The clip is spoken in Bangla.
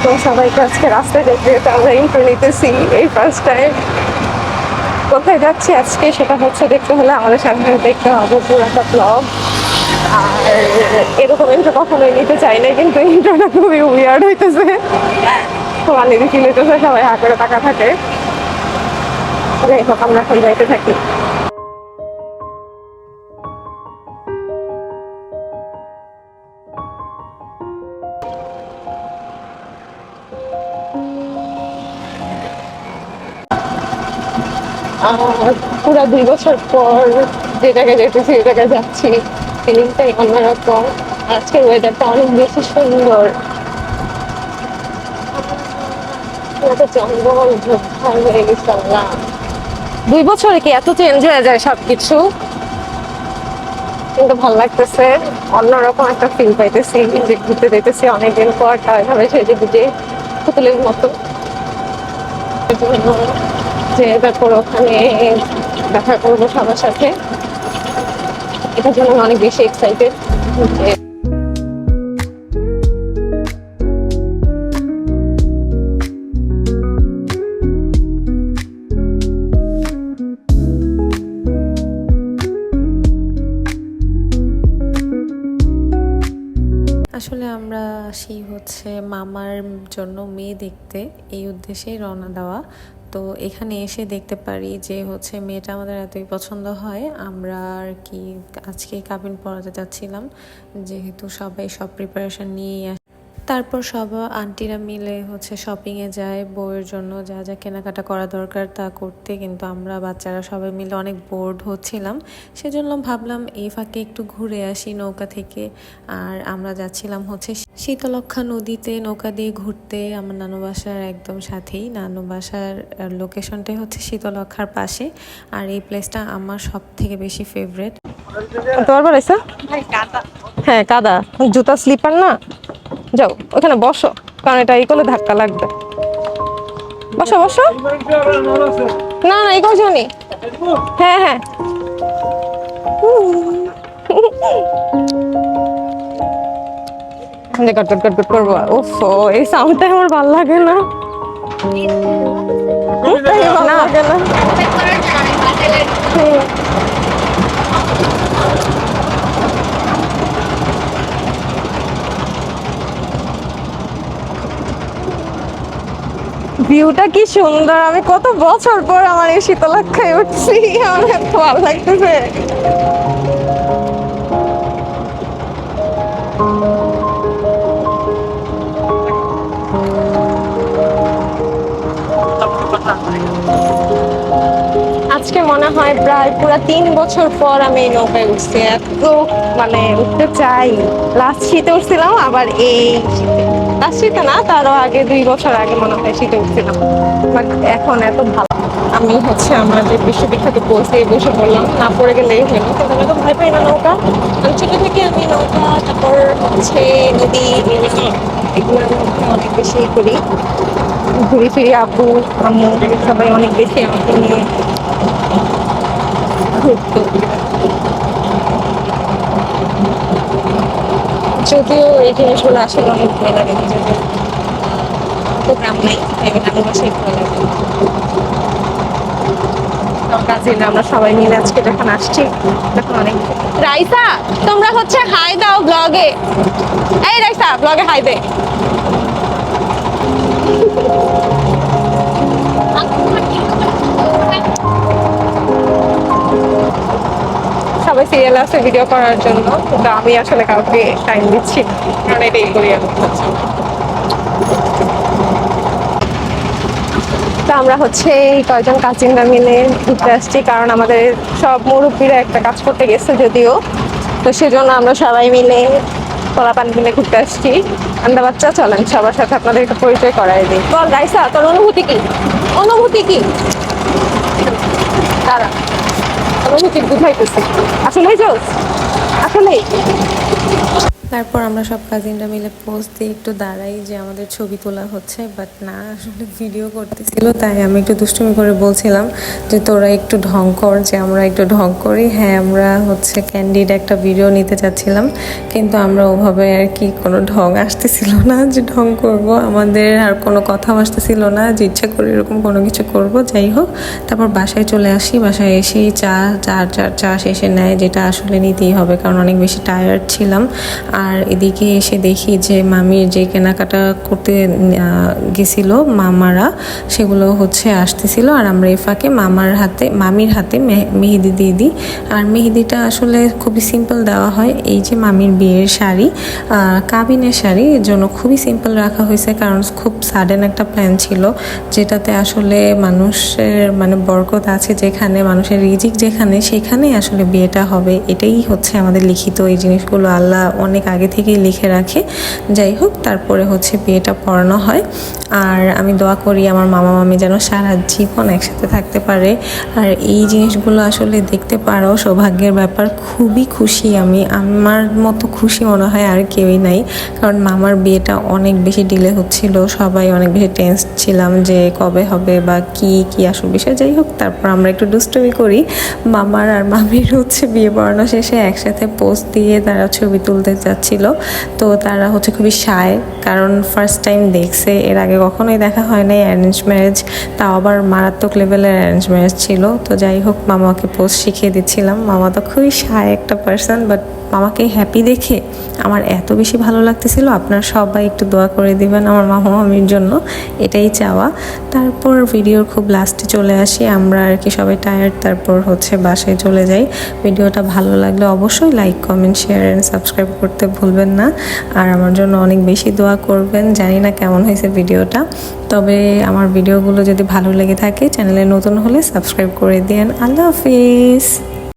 তো সবাইকে আজকে রাস্তায় দেখতে যেতে আমরা ইন্ট্রো নিতেছি এই ফার্স্ট টাইম। কোথায় যাচ্ছি আজকে সেটা হচ্ছে দেখতে হলে আমাদের সাথে দেখতে হবে পুরাটা ব্লগ। আর এরকম ইন্ট্রো কখনোই নিতে চাই না, কিন্তু ইন্ট্রোটা খুবই উইয়ার্ড হইতেছে। তোমার নিজে ফিল হইতেছে, সবাই হা করে টাকা থাকে। যাই হোক, আমরা এখন যাইতে থাকি। পুরা 2 বছর পর যে জায়গায় যেতেছি ওই জায়গায় যাচ্ছি, ফিলিংটাই অন্যরকম। আজকের ওয়েদারটা অনেক বেশি সুন্দর। জঙ্গল ঝোপঝাড় হয়ে গেছে। 2 বছরে কি এত চেঞ্জ হয়ে যায় সবকিছু? কিন্তু ভালো লাগতেছে, অন্যরকম একটা ফিল পাইতেছি যে ঘুরতে যেতেছি অনেকদিন পর। এভাবে সেজে গুজে পুতুলের মতো যে তারপর ওখানে দেখা করবো সবার সাথে, এটার জন্য আমি অনেক বেশি এক্সাইটেড। আসলে আমরা আসি হচ্ছে মামার জন্য মেয়ে দেখতে, এই উদ্দেশ্যেই রওনা দেওয়া। তো এখানে এসে দেখতে পারি যে হচ্ছে মেয়েটা আমাদের এতই পছন্দ হয়, আমরা আর কি আজকে কাবিন পড়াতে যাচ্ছিলাম, যেহেতু সবাই সব প্রিপারেশন নিয়েই। তারপর সব আন্টিরা মিলে হচ্ছে শপিংয়ে যায় বউয়ের জন্য যা যা কেনাকাটা করা দরকার তা করতে, কিন্তু আমরা বাচ্চারা সবাই মিলে অনেক বোর্ড হচ্ছিলাম, সেজন্য ভাবলাম এই ফাঁকে একটু ঘুরে আসি নৌকা থেকে। আর আমরা যাচ্ছিলাম হচ্ছে শীতলক্ষা নদীতে নৌকা দিয়ে ঘুরতে, আমার নানু বাসার একদম সাথেই। নানু বাসার লোকেশনটাই হচ্ছে শীতলক্ষার পাশে, আর এই প্লেসটা আমার সব থেকে বেশি ফেভারেট। তোমার বাড়াইছে? হ্যাঁ, কাদা, জুতা স্লিপার না। যাও ওখানে বসো, কারণ এটা এই করলে ধাক্কা লাগবে। বসো বসো। না না, এই করছো নি। হ্যাঁ হ্যাঁ। গট গট গট গট করবো। উফ, এই সাউন্ডটা আমার ভালো লাগে না। না ভিউটা কি সুন্দর! আমি কত বছর পর আমার এই শীতলক্ষায় উঠছি, আমার এত ভালো লাগতেছে। আজকে মনে হয় প্রায় পুরো 3 বছর পর আমি এই নৌকায় উঠছি। এত মানে উঠতে চাই। লাস্ট শীতে উঠছিলাম, আবার এই শীতে। লাস্ট শীতে না, তারও আগে 2 বছর আগে মনে হয় শীতে উঠছিলাম। বাট এখন এত ভালো। আমি হচ্ছে আমার যে বিশ্ববিখ্যাত বলছি এই বসে বললাম, না পড়ে গেলেই হলো। কিন্তু আমি তো ভয় পাই না নৌকা। আমি ছোট থেকে আমি নৌকা, তারপর হচ্ছে নদী, এগুলোর মধ্যে অনেক বেশি করি। ঘুরি ফিরি, আব্বু আম্মু সবাই অনেক বেশি আমাকে নিয়ে ঘুরতো। যদিও এই জিনিসগুলো আসলে অনেক ভয় লাগে, নিজেদের তো গ্রাম নাই, গ্রামের বাসায় ভালো লাগে। কাজিনরা আমরা সবাই মিলে আজকে যখন আসছি তখন অনেক। রাইসা, তোমরা হচ্ছে হাই দাও ব্লগে। এই রাইসা, ব্লগে হাই দে। সবাই সিরিয়াল আছে ভিডিও করার জন্য, কিন্তু আমি আসলে কাউকে টাইম দিচ্ছি না, কারণ এটাই করি আমি। তো আমরা হচ্ছে কয়েকজন কাজিনরা মিলে ঘুরতে আসছি, কারণ আমাদের সব মুরব্বীরা একটা কাজ করতে গেছে যদিও, তো সেজন্য আমরা সবাই মিলে কলাপান মিলে ঘুরতে আসছি। আমরা বাচ্চা, চলেন সবার সাথে আপনাদেরকে পরিচয় করাই দিই। বল রাইসা, তোর অনুভূতি কি? অনুভূতি কি? দাঁড়া, অনুভূতি বুঝাইতেছি। আসলেই জোস, আসলেই। তারপর আমরা সব কাজিনরা মিলে পোজ দিয়ে একটু দাঁড়াই যে আমাদের ছবি তোলা হচ্ছে, বাট না, আসলে ভিডিও করতেছিল। তাই আমি একটু দুষ্টুমি করে বলছিলাম যে তোরা একটু ঢং কর, যে আমরা একটু ঢং করি। হ্যাঁ, আমরা হচ্ছে ক্যান্ডিড একটা ভিডিও নিতে চাচ্ছিলাম, কিন্তু আমরা ওভাবে আর কি কোনো ঢং আসতেছিল না যে ঢং করব, আমাদের আর কোনো কথাও আসতেছিল না যে ইচ্ছা করে এরকম কোনো কিছু করব। যাই হোক, তারপর বাসায় চলে আসি। বাসায় এসেই চা শেষে নেয়, যেটা আসলে নিতেই হবে কারণ অনেক বেশি টায়ার্ড ছিলাম। আর এদিকে এসে দেখি যে মামির যে কেনাকাটা করতে গেছিল মামারা, সেগুলো হচ্ছে আসতেছিল। আর আমরা এই ফাঁকে মামির হাতে মেহেদি দিয়ে দিই। আর মেহেদিটা আসলে খুবই সিম্পল দেওয়া হয়। এই যে মামির বিয়ের শাড়ি, কাবিনের শাড়ি, এর জন্য খুবই সিম্পল রাখা হয়েছে কারণ খুব সাডেন একটা প্ল্যান ছিল, যেটাতে আসলে মানুষের মানে বরকত আছে যেখানে, মানুষের রিজিক যেখানে, সেখানেই আসলে বিয়েটা হবে। এটাই হচ্ছে আমাদের লিখিত। এই জিনিসগুলো আল্লাহ অনেক আগে থেকেই লিখে রাখে। যাই হোক, তারপরে হচ্ছে বিয়েটা পড়ানো হয়। আর আমি দোয়া করি আমার মামা মামি যেন সারা জীবন একসাথে থাকতে পারে। আর এই জিনিসগুলো আসলে দেখতে পারাও সৌভাগ্যের ব্যাপার। খুবই খুশি আমি, আমার মতো খুশি মনে হয় আর কেউই নাই। কারণ মামার বিয়েটা অনেক বেশি ডিলে হচ্ছিল, সবাই অনেক বেশি টেন্স ছিলাম যে কবে হবে বা কি আসল বিষয়। যাই হোক, তারপর আমরা একটু দুষ্টুমি করি। মামার আর মামির হচ্ছে বিয়ে পড়ানো শেষে একসাথে পোস্ট দিয়ে তারা ছবি তুলতে যাচ্ছিল। তো তারা হচ্ছে খুবই শায়, কারণ ফার্স্ট টাইম দেখছে, এর আগে কখনোই দেখা হয় নাই অ্যারেঞ্জ ম্যারেজ, তাও আবার মারাত্মক লেভেলের অ্যারেঞ্জ ম্যারেজ ছিল। তো যাই হোক, মামাকে পোস্ট শিখিয়ে দিচ্ছিলাম। মামা তো খুবই শায় একটা পার্সন, বাট মামাকে হ্যাপি দেখে আমার এত বেশি ভালো লাগতেছিল। আপনারা সবাই একটু দোয়া করে দিবেন আমার মামা মামির জন্য, এটাই চাওয়া। তারপর ভিডিওর খুব লাস্টে চলে আসি আমরা আর কি, সবাই টায়ার্ড। তারপর হচ্ছে বাসায় চলে যাই। ভিডিওটা ভালো লাগলে অবশ্যই like, comment, share and subscribe করতে ভুলবেন না। আর আমার জন্য অনেক বেশি দোয়া করবেন। জানি না কেমন হয়েছে ভিডিওটা, তবে আমার ভিডিওগুলো যদি ভালো লেগে থাকে, চ্যানেলে নতুন হলে সাবস্ক্রাইব করে দিন। আল্লাহ হাফিজ।